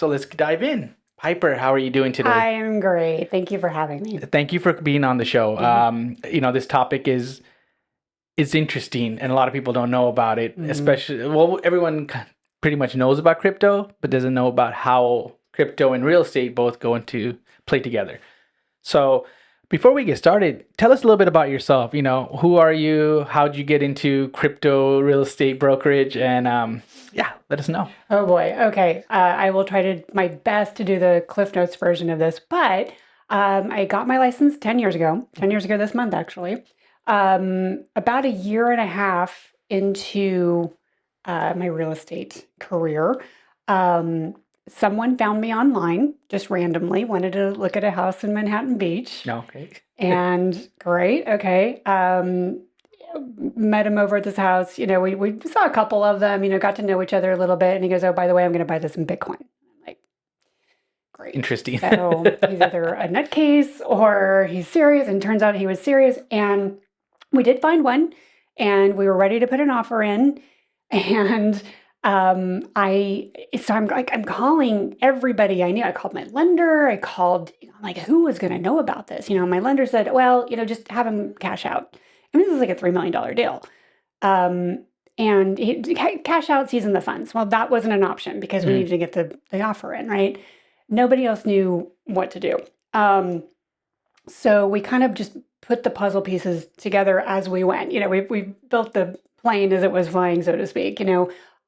So let's dive in. Piper, how are you doing today? I am great. Thank you for having me. Thank you for being on the show. Mhm. This topic is interesting, and a lot of people don't know about it. Mhm. Especially, well, everyone pretty much knows about crypto, but doesn't know about how crypto and real estate both go into play together. So, before we get started, tell us a little bit about yourself. Who are you? How'd you get into crypto real estate brokerage? And yeah, let us know. Oh boy. Okay. I will try to my best to do the Cliff Notes version of this, but I got my license 10 years ago, 10 years ago this month, actually. About a year and a half into my real estate career. Um, Someone found me online just randomly, wanted to look at a house in Manhattan Beach. Okay. And great, okay. Met him over at this house. We saw a couple of them, got to know each other a little bit. And he goes, "Oh, by the way, I'm going to buy this in Bitcoin." I'm like, great. Interesting. So he's either a nutcase or he's serious. And turns out he was serious. And we did find one and we were ready to put an offer in. And I'm calling everybody I knew. I called my lender. I'm like, who was going to know about this? My lender said, well, just have him cash out. I mean, this is like a $3 million deal. Um, and cash out, season the funds. Well, that wasn't an option because we Mm. needed to get the offer in, right? Nobody else knew what to do. So we kind of just put the puzzle pieces together as we went. We built the plane as it was flying, so to speak.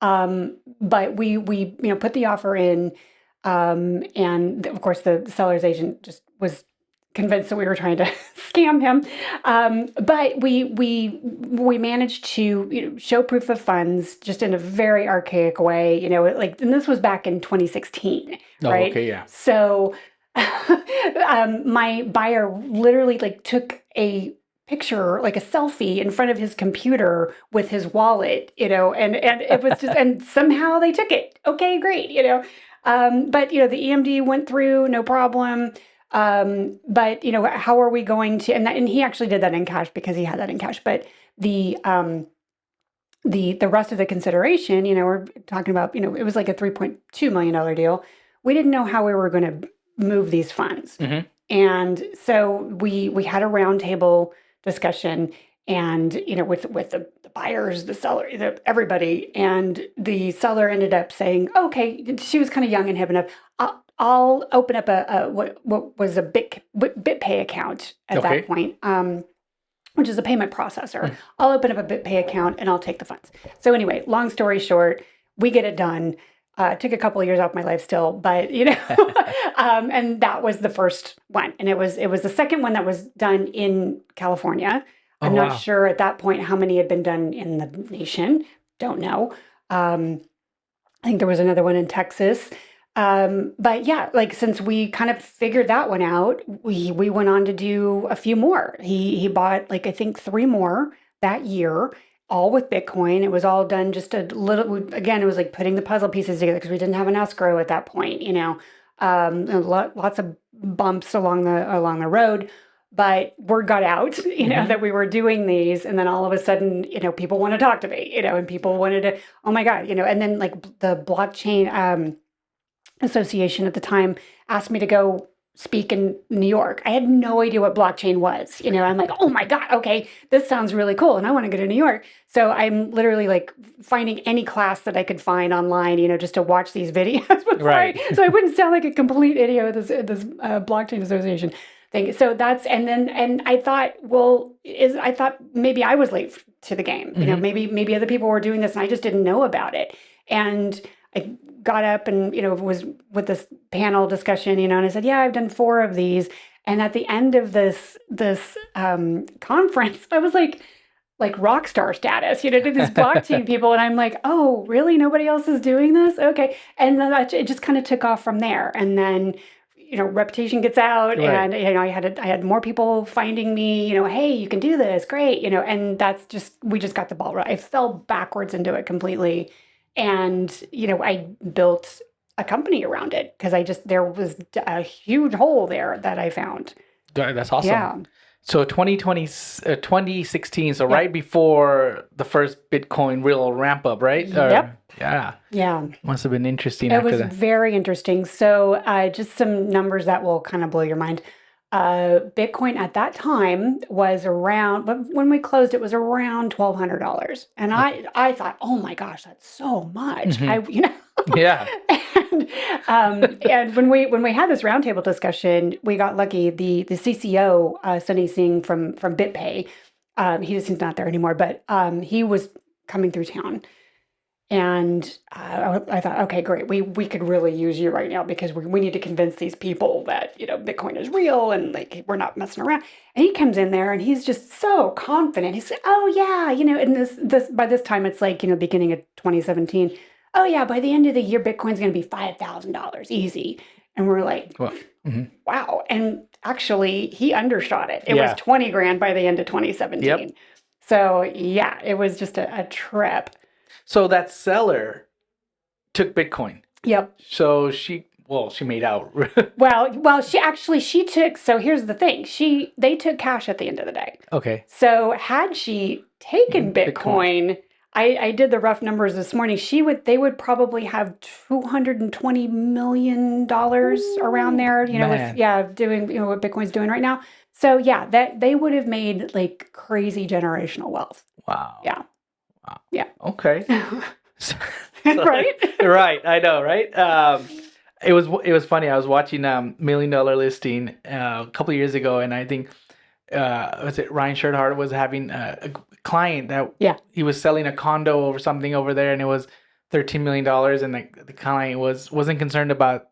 But we put the offer in, and of course the seller's agent just was convinced that we were trying to scam him. But we managed to show proof of funds just in a very archaic way. And this was back in 2016, Oh, right? okay, yeah. So my buyer literally took a picture, like a selfie in front of his computer with his wallet, and it was just, and somehow they took it. Okay, great, but the EMD went through, no problem. But how are we going to, and he actually did that in cash because he had that in cash, but the rest of the consideration, we're talking about, it was like a $3.2 million deal. We didn't know how we were going to move these funds. Mm-hmm. And so we had a roundtable discussion and, with the buyers, the seller, everybody. And the seller ended up saying, okay, she was kind of young and hip enough. I'll open up what was a BitPay account at Okay. that point. Which is a payment processor. Mm. I'll open up a BitPay account and I'll take the funds. So anyway, long story short, we get it done. It took a couple of years off my life still, but and that was the first one, and it was the second one that was done in California. Oh, I'm not wow. sure at that point how many had been done in the nation. Don't know. I think there was another one in Texas. But yeah, like since we kind of figured that one out, we went on to do a few more. He bought like I think three more that year, all with Bitcoin. It was all done just a little. Again, it was like putting the puzzle pieces together because we didn't have an escrow at that point. And lots of bumps along the road. But word got out, Mm-hmm. that we were doing these, and then all of a sudden, people want to talk to me, and people wanted to, oh my God, and then like the blockchain association at the time asked me to go speak in New York. I had no idea what blockchain was. I'm like, oh my God, okay, this sounds really cool. And I want to go to New York. So I'm literally like finding any class that I could find online, just to watch these videos before Right. so I wouldn't sound like a complete idiot with this blockchain association thing. So and I thought, well, I thought maybe I was late to the game. Mm-hmm. Maybe other people were doing this and I just didn't know about it. And I got up and, was with this panel discussion, and I said, yeah, I've done four of these. And at the end of this conference, I was like rock star status, to these blockchain people. And I'm like, oh, really? Nobody else is doing this? Okay. And then it just kind of took off from there. And then, reputation gets out, Right. and I had more people finding me, hey, you can do this, great, and we just got the ball right. I fell backwards into it completely, and I built a company around it because there was a huge hole there that I found. That's awesome. Yeah. So 2016, so right before the first Bitcoin real ramp up, right? Yep. Yeah, Yeah. must have been interesting It after was that. very interesting. So, just some numbers that will kind of blow your mind. Bitcoin at that time was around, but when we closed, it was around $1,200, and Okay. I thought, oh my gosh, that's so much. Hmm. You know, Yeah. and when we had this roundtable discussion, we got lucky. The CCO, Sunny Singh from BitPay, he's not there anymore, but he was coming through town. And I thought, okay, great. We could really use you right now because we need to convince these people that, Bitcoin is real and like we're not messing around. And he comes in there and he's just so confident. He's like, oh yeah, and this by this time it's like, beginning of 2017. Oh yeah, by the end of the year, Bitcoin's going to be $5,000 easy. And we're like, Well, hmm. wow. And actually, he undershot it. It was Yeah. 20 grand by the end of Yep. 2017. So yeah, it was just a trip. So that seller took Bitcoin. Yep. So she made out. Well, she took. So here's the thing: they took cash at the end of the day. Okay. So had she taken Bitcoin. Bitcoin, I did the rough numbers this morning. They would probably have $220 million around there. Man. Doing what Bitcoin's doing right now. So yeah, that they would have made like crazy generational wealth. Wow. Yeah. Wow. Yeah. Okay. So- Right. Right. I know. Right. It was funny. I was watching Million Dollar Listing a couple of years ago, and I think was it Ryan Shurtard was having a client that Yeah. he was selling a condo or something over there, and it was $13 million, and the client wasn't concerned about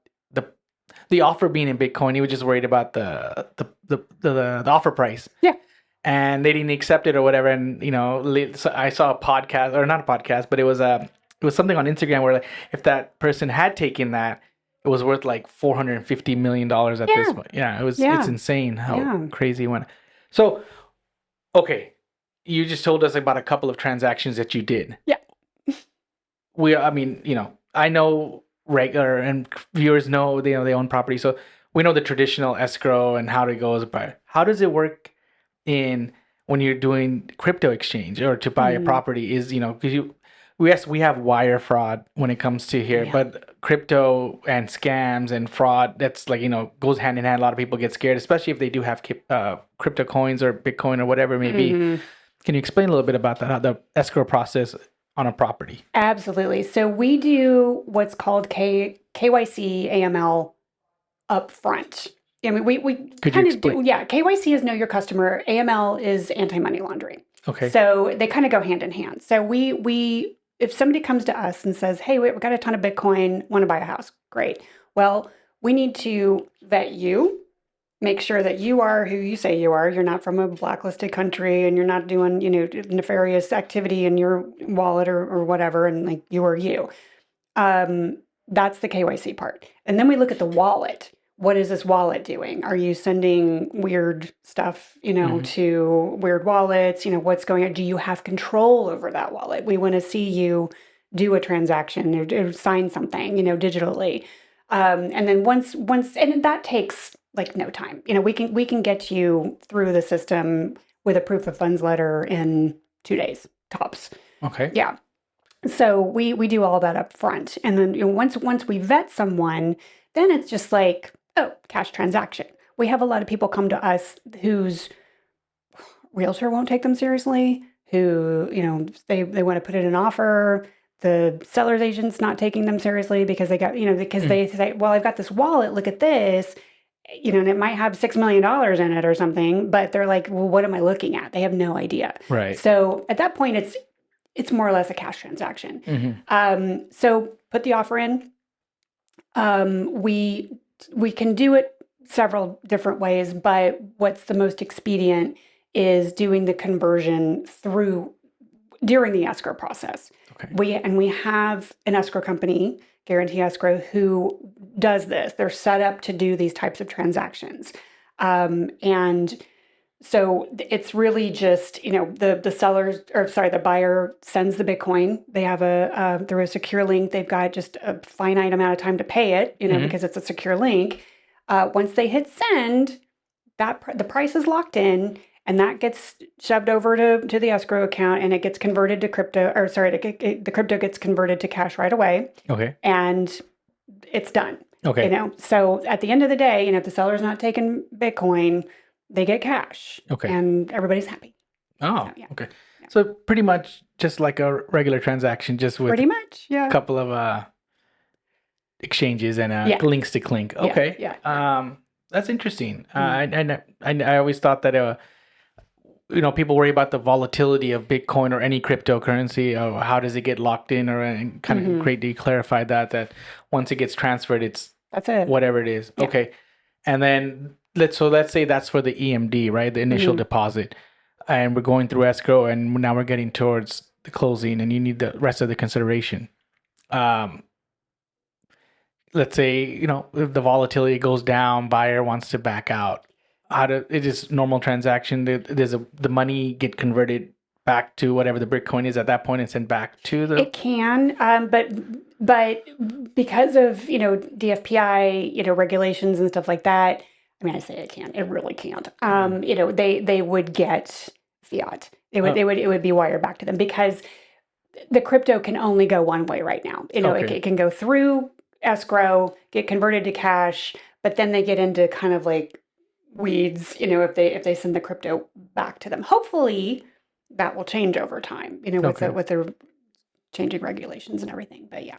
the offer being in Bitcoin. He was just worried about the offer price. Yeah. And they didn't accept it or whatever. And so I saw a podcast, or not a podcast, but it was something on Instagram where like, if that person had taken that, it was worth like $450 million at this point. Yeah, it's Yeah. insane how Yeah. crazy it went. So, okay, you just told us about a couple of transactions that you did. Yeah. I mean, I know regular and viewers know they own property, so we know the traditional escrow and how it goes. But how does it work in when you're doing crypto exchange or to buy a property? Is because we have wire fraud when it comes to here, Yeah. but crypto and scams and fraud, that's like goes hand in hand. A lot of people get scared, especially if they do have crypto coins or Bitcoin or whatever it may be. Can you explain a little bit about that, how the escrow process on a property? Absolutely. So we do what's called KYC AML up front. I mean, we Could you kind of do, explain? yeah. KYC is know your customer. AML is anti-money laundering. Okay. So they kind of go hand in hand. So we if somebody comes to us and says, "Hey, we've got a ton of Bitcoin, want to buy a house," great. Well, we need to vet you, make sure that you are who you say you are. You're not from a blacklisted country, and you're not doing nefarious activity in your wallet or whatever, and like you are you. That's the KYC part. And then we look at the wallet. What is this wallet doing? Are you sending weird stuff, to weird wallets? What's going on? Do you have control over that wallet? We want to see you do a transaction or sign something, digitally. And then once, and that takes like no time. We can get you through the system with a proof of funds letter in 2 days tops. Okay. Yeah. So we do all that up front. And then once we vet someone, then it's just like, oh, cash transaction. We have a lot of people come to us whose realtor won't take them seriously, who, they want to put in an offer. The seller's agent's not taking them seriously because because they say, well, I've got this wallet, look at this, and it might have $6 million in it or something, but they're like, well, what am I looking at? They have no idea. Right. So at that point, it's more or less a cash transaction. So put the offer in. We can do it several different ways, but what's the most expedient is doing the conversion during the escrow process. Okay. We have an escrow company, Guarantee Escrow, who does this. They're set up to do these types of transactions. And so it's really just, the buyer sends the Bitcoin. They have through a secure link, they've got just a finite amount of time to pay it, because it's a secure link. Once they hit send, the price is locked in, and that gets shoved over to the escrow account, and it gets converted to crypto, or sorry, the crypto gets converted to cash right away, Okay. and it's done. Okay. So at the end of the day, if the seller's not taking Bitcoin, they get cash, Okay. and everybody's happy. Oh, So, yeah. okay. So pretty much just like a regular transaction, just with Pretty much, a yeah. couple of exchanges and Yeah. links to clink. Okay. Yeah. That's interesting. I always thought that people worry about the volatility of Bitcoin or any cryptocurrency. How does it get locked in, and kind of great that you clarified that once it gets transferred, it's That's it. whatever it is. Yeah. Okay. And then let's say that's for the EMD, right? The initial deposit. And we're going through escrow, and now we're getting towards the closing, and you need the rest of the consideration. Let's say, if the volatility goes down, buyer wants to back out. It is normal transaction. The money get converted back to whatever the Bitcoin is at that point and sent back to the. It can, but because of DFPI regulations and stuff like that. I mean, I say it can. It really can't. They would get fiat. It would be wired back to them, because the crypto can only go one way right now. It can go through escrow, get converted to cash, but then they get into kind of like weeds, if they send the crypto back to them. Hopefully that will change over time, with the changing regulations and everything. But yeah.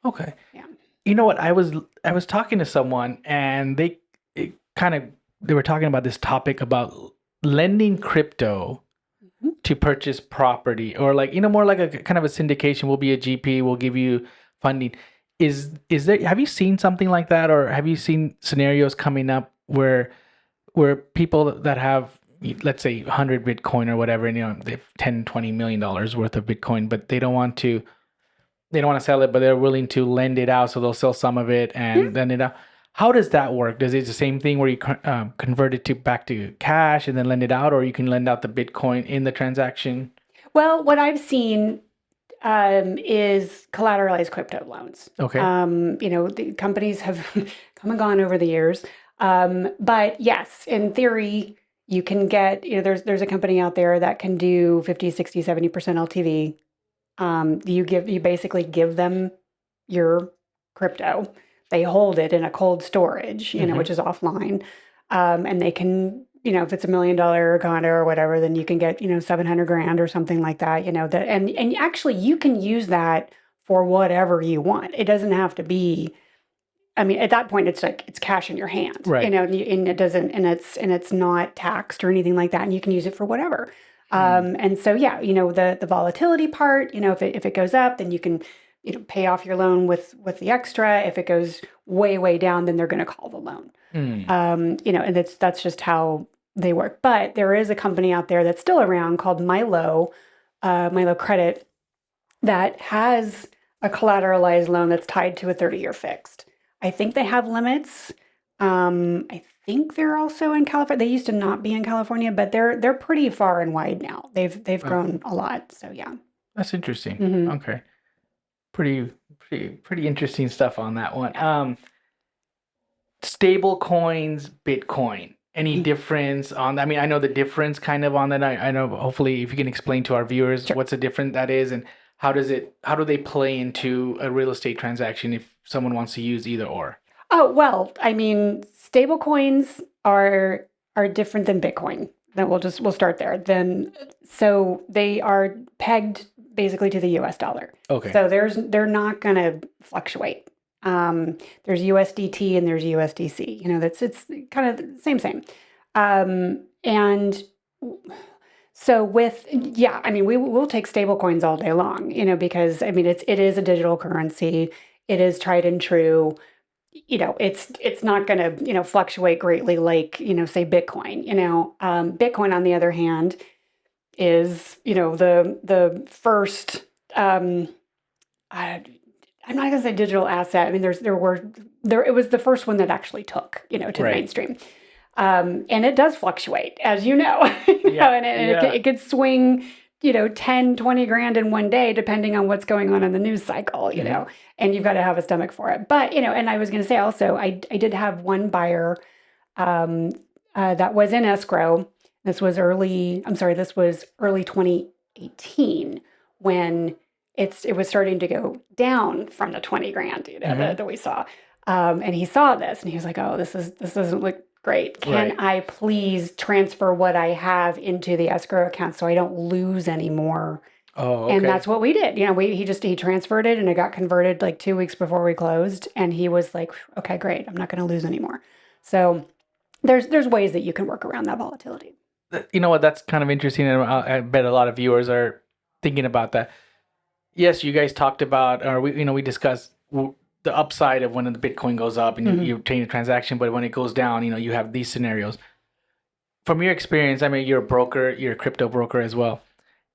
Okay. Yeah. You know what? I was talking to someone, and they were talking about this topic about lending crypto to purchase property, or more like a kind of a syndication. We'll be a GP, we'll give you funding. Is there, have you seen something like that, or have you seen scenarios coming up where people that have, let's say, 100 Bitcoin or whatever, and they have $10-20 million worth of Bitcoin, but they don't want to sell it, but they're willing to lend it out, so they'll sell some of it and lend it out. How does that work? Does it the same thing where you convert it back to cash and then lend it out, or you can lend out the Bitcoin in the transaction? Well, what I've seen is collateralized crypto loans. Okay. The companies have come and gone over the years. But yes, in theory, you can get, there's a company out there that can do 50, 60, 70% LTV. You basically give them your crypto. They hold it in a cold storage, which is offline. And they can, if it's $1 million condo or whatever, then you can get, $700,000 or something like that, and actually you can use that for whatever you want. It doesn't have to be, I mean, at that point, it's like, it's cash in your hand, right? And it doesn't, and it's not taxed or anything like that. And you can use it for whatever. And so, yeah, the volatility part, if it goes up, then you can, pay off your loan with the extra. If it goes way, way down, then they're going to call the loan. And that's just how they work. But there is a company out there that's still around called Milo Credit, that has a collateralized loan that's tied to a 30-year fixed. I think they have limits. I think they're also in California. They used to not be in California, but they're pretty far and wide now. They've grown a lot. So yeah. That's interesting. Okay. Pretty interesting stuff on that one. Yeah. Stable coins, Bitcoin. Any difference on that? I mean, I know the difference kind of on that. I know, hopefully, if you can explain to our viewers what's the difference that is, and how do they play into a real estate transaction if someone wants to use either or? Oh, well, I mean, stable coins are different than Bitcoin. Then we'll start there. So they are pegged basically to the US dollar. Okay. So they're not going to fluctuate. There's USDT and there's USDC. It's kind of the same. And so I mean, we'll take stable coins all day long, because I mean, it is a digital currency. It is tried and true. It's not going to, fluctuate greatly like, say Bitcoin. Bitcoin, on the other hand, is, the first, I'm not going to say digital asset. I mean, it was the first one that actually took, to the mainstream. And it does fluctuate, as you know, it could swing, 10, 20 grand in one day, depending on what's going on in the news cycle, and you've got to have a stomach for it. But, and I was going to say also, I did have one buyer, that was in escrow. This was early 2018 when it was starting to go down from the 20 grand, that we saw. And he saw this and he was like, oh, this doesn't look great. Can I please transfer what I have into the escrow account so I don't lose any more? Oh, And okay. that's what we did. He transferred it and it got converted like 2 weeks before we closed. And he was like, okay, great. I'm not going to lose anymore. So there's ways that you can work around that volatility. You know what? That's kind of interesting, and I bet a lot of viewers are thinking about that. Yes, you guys talked about, or we discussed the upside of when the Bitcoin goes up and you obtain a transaction, but when it goes down, you have these scenarios. From your experience, I mean, you're a broker, you're a crypto broker as well.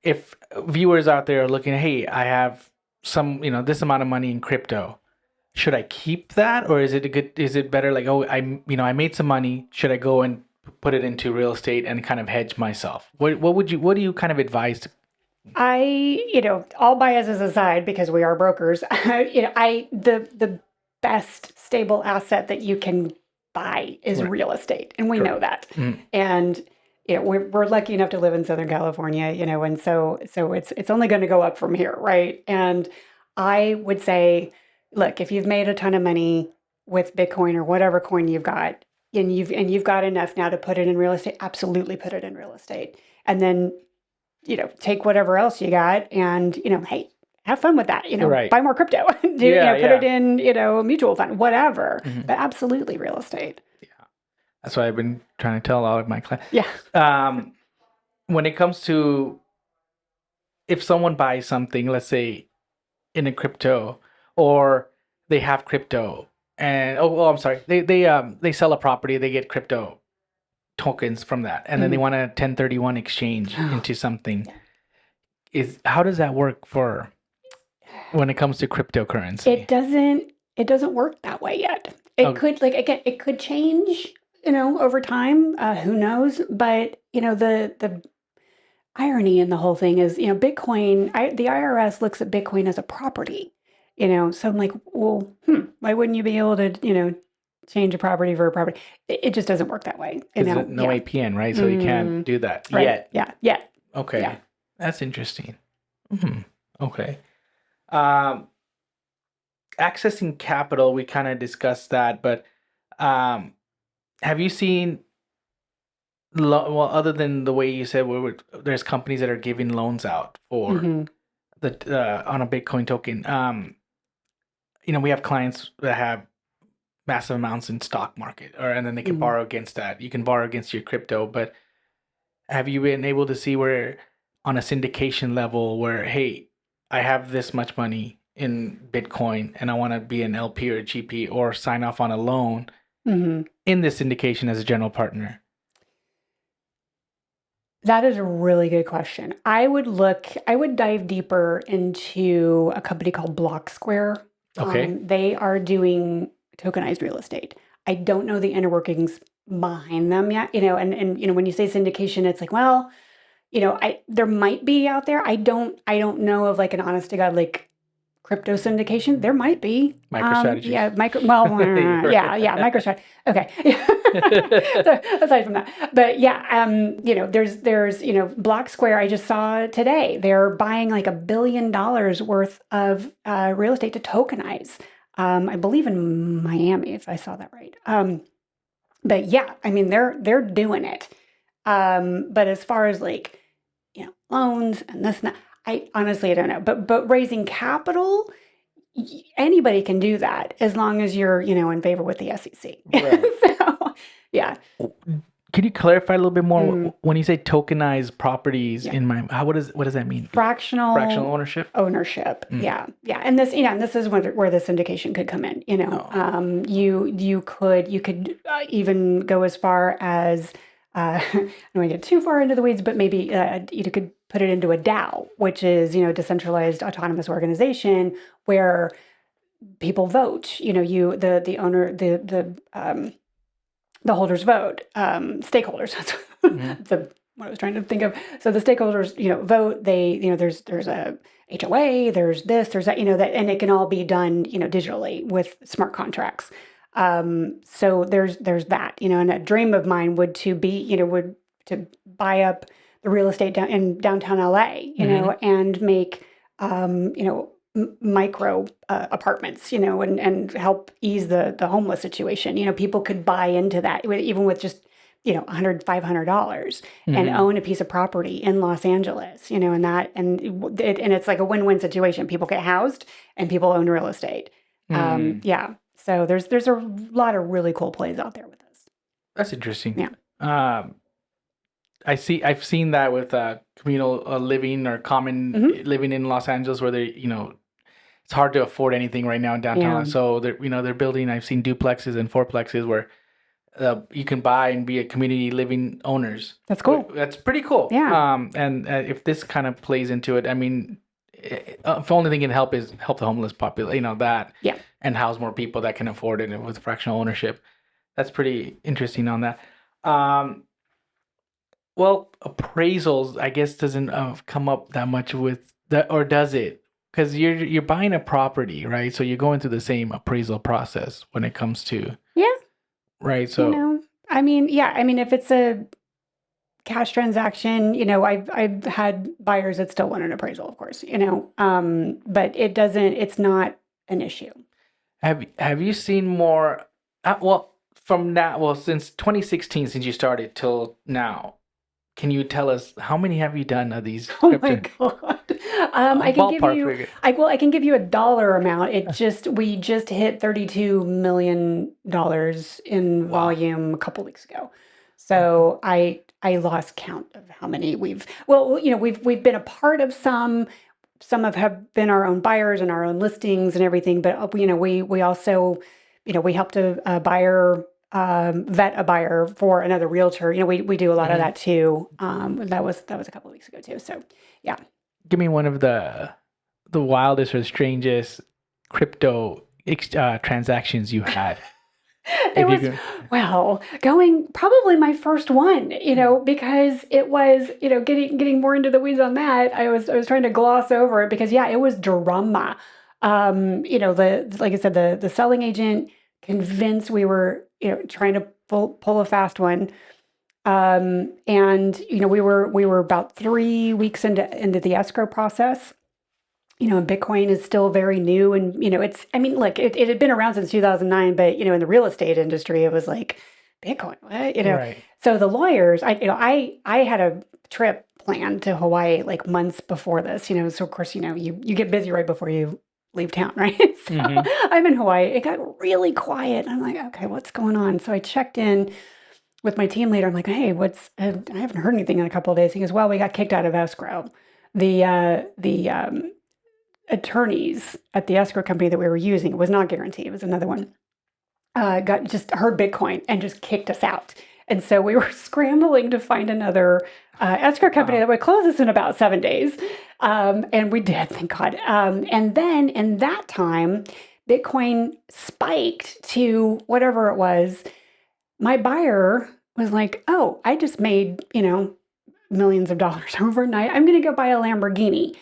If viewers out there are looking, hey, I have some, this amount of money in crypto, should I keep that, or is it better like, oh, I made some money, should I go and put it into real estate and kind of hedge myself? What do you kind of advise? All biases aside, because we are brokers, the best stable asset that you can buy is real estate, and we know that. And we're lucky enough to live in Southern California, and so it's only going to go up from here, right? And I would say, look, if you've made a ton of money with Bitcoin or whatever coin you've got, and you've got enough now to put it in real estate, absolutely put it in real estate, and then take whatever else you got and, hey, have fun with that, buy more crypto, put it in, a mutual fund, whatever, but absolutely real estate. Yeah. That's what I've been trying to tell all of my clients. Yeah. When it comes to, if someone buys something, let's say in a crypto, or they have crypto and, I'm sorry, they sell a property, they get crypto tokens from that, and then they want a 1031 exchange into something. How does that work for when it comes to cryptocurrency? It doesn't work that way yet. It could change, over time. Who knows? But the irony in the whole thing is, Bitcoin. The IRS looks at Bitcoin as a property. So I'm like, well, why wouldn't you be able to, change a property for a property? It just doesn't work that way. No APN, right? So you can't do that yet. Yeah. Okay. Yeah. That's interesting. Okay. Accessing capital, we kind of discussed that, but have you seen, other than the way you said, there's companies that are giving loans out for on a Bitcoin token. We have clients that have massive amounts in stock market, and then they can borrow against that. You can borrow against your crypto, but have you been able to see where on a syndication level where, hey, I have this much money in Bitcoin and I want to be an LP or a GP or sign off on a loan in this syndication as a general partner? That is a really good question. I would dive deeper into a company called Block Square. Okay. They are doing tokenized real estate. I don't know the inner workings behind them yet, and when you say syndication, it's like, well, there might be out there. I don't know of like an honest to God, like crypto syndication. There might be. MicroStrategy. MicroStrategy. Okay. So, aside from that, but there's Block Square. I just saw today they're buying like $1 billion worth of real estate to tokenize. I believe in Miami, if I saw that right. But yeah, I mean they're doing it. But as far as like loans and this and that, I honestly don't know. But raising capital, anybody can do that as long as you're in favor with the SEC. Right. So yeah. Can you clarify a little bit more when you say tokenized properties? What does that mean? Fractional ownership. Yeah. And this this is where the syndication could come in. You could even go as far as I don't want to get too far into the weeds, but maybe you could put it into a DAO, which is decentralized autonomous organization where people vote. The owner, the holders vote, stakeholders. That's what I was trying to think of. So the stakeholders, vote. They, there's a HOA, there's this, there's that, that, and it can all be done, digitally with smart contracts. So there's that, and a dream of mine would to buy up the real estate in downtown LA, and make, micro apartments, and help ease the homeless situation. People could buy into that even with just, $100, $500 and own a piece of property in Los Angeles, and it's like a win-win situation. People get housed and people own real estate. Yeah. So there's a lot of really cool plays out there with this. That's interesting. Yeah. I've seen that with communal living or common living in Los Angeles, where it's hard to afford anything right now in downtown. Yeah. So they're building. I've seen duplexes and fourplexes where you can buy and be a community living owners. That's cool. That's pretty cool. Yeah. And if this kind of plays into it, I mean, if the only thing can help is help the homeless population, Yeah. and house more people that can afford it with fractional ownership. That's pretty interesting on that. Well, appraisals, I guess, doesn't come up that much with that, or does it? Because you're buying a property, right? So you're going through the same appraisal process when it comes to, Yeah. right? So I mean, yeah. I mean, if it's a cash transaction, I've had buyers that still want an appraisal, of course, but it's not an issue. have you seen more? Since 2016, since you started till now, can you tell us how many have you done of these? Oh my God. I can give you, figure. I can give you a dollar amount. We just hit $32 million in volume a couple weeks ago. So I lost count of how many we've been a part of some have been our own buyers and our own listings and everything. But, we also, we helped a buyer vet a buyer for another realtor. We do a lot of that too. That was a couple of weeks ago too. So yeah. Give me one of the wildest or strangest crypto transactions you had. It was, going probably my first one, because it was, getting more into the weeds on that. I was trying to gloss over it because it was drama. Like I said, the selling agent convinced we were, trying to pull a fast one. And we were about 3 weeks into the escrow process. Bitcoin is still very new, and look, it had been around since 2009, but in the real estate industry, it was like Bitcoin, what? Right. So the lawyers, I had a trip planned to Hawaii like months before this, so of course, you get busy right before you leave town, right? So I'm in Hawaii. It got really quiet. I'm like, okay, what's going on? So I checked in with my team leader. I'm like, hey, I haven't heard anything in a couple of days. He goes, well, we got kicked out of escrow. The attorneys at the escrow company that we were using, it was not Guarantee, it was another one, just heard Bitcoin and just kicked us out. And so we were scrambling to find another escrow company that would close us in about 7 days. And we did, thank God. And then in that time, Bitcoin spiked to whatever it was. My buyer was like, oh, I just made, millions of dollars overnight. I'm going to go buy a Lamborghini.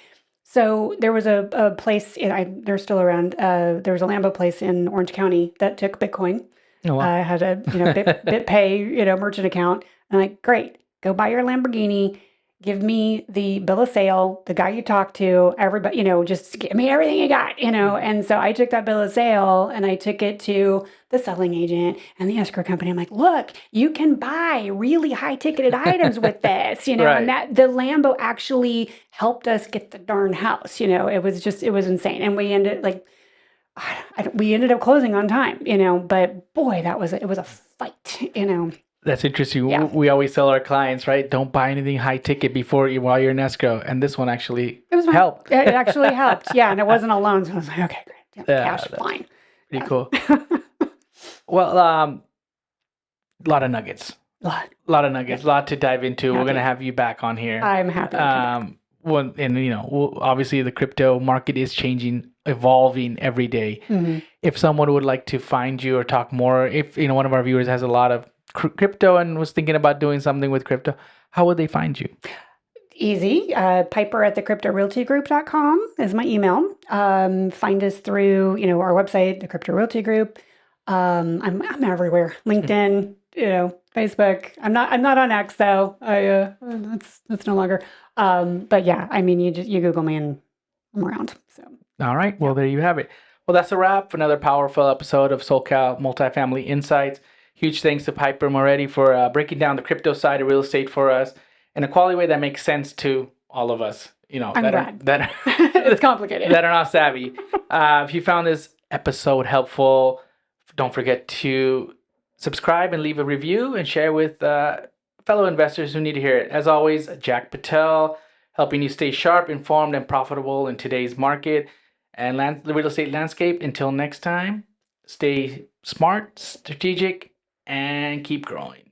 So there was a place, they're still around, there was a Lambo place in Orange County that took Bitcoin. Oh, wow. I had a, BitPay, merchant account. I'm like, great, go buy your Lamborghini. Give me the bill of sale, the guy you talked to, everybody, just give me everything you got, And so I took that bill of sale and I took it to the selling agent and the escrow company. I'm like, look, you can buy really high ticketed items with this, Right. And that the Lambo actually helped us get the darn house, it was insane. And we ended up closing on time, but boy, it was a fight, That's interesting. Yeah. We always tell our clients, right? Don't buy anything high ticket while you're in escrow. And this one actually helped. It actually helped. Yeah. And it wasn't a loan. So I was like, okay, great. Cash, fine. Pretty cool. Well, a lot of nuggets. A lot to dive into. We're going to have you back on here. I'm happy. Obviously the crypto market is changing, evolving every day. Mm-hmm. If someone would like to find you or talk more, if one of our viewers has a lot of crypto and was thinking about doing something with crypto, how would they find you? Easy. Piper at thecryptorealtygroup.com is my email. Find us through, our website, the Crypto Realty Group. I'm everywhere. LinkedIn, Facebook. I'm not on X though. That's no longer. But yeah, I mean, you Google me and I'm around. So All right. Well, yeah. there you have it. Well, that's a wrap for another powerful episode of SoCal Multifamily Insights. Huge thanks to Piper Moretti for breaking down the crypto side of real estate for us in a quality way that makes sense to all of us. I'm glad. It's complicated. that are not savvy. If you found this episode helpful, don't forget to subscribe and leave a review and share with fellow investors who need to hear it. As always, Jack Patel, helping you stay sharp, informed, and profitable in today's market and the real estate landscape. Until next time, stay smart, strategic, and keep growing.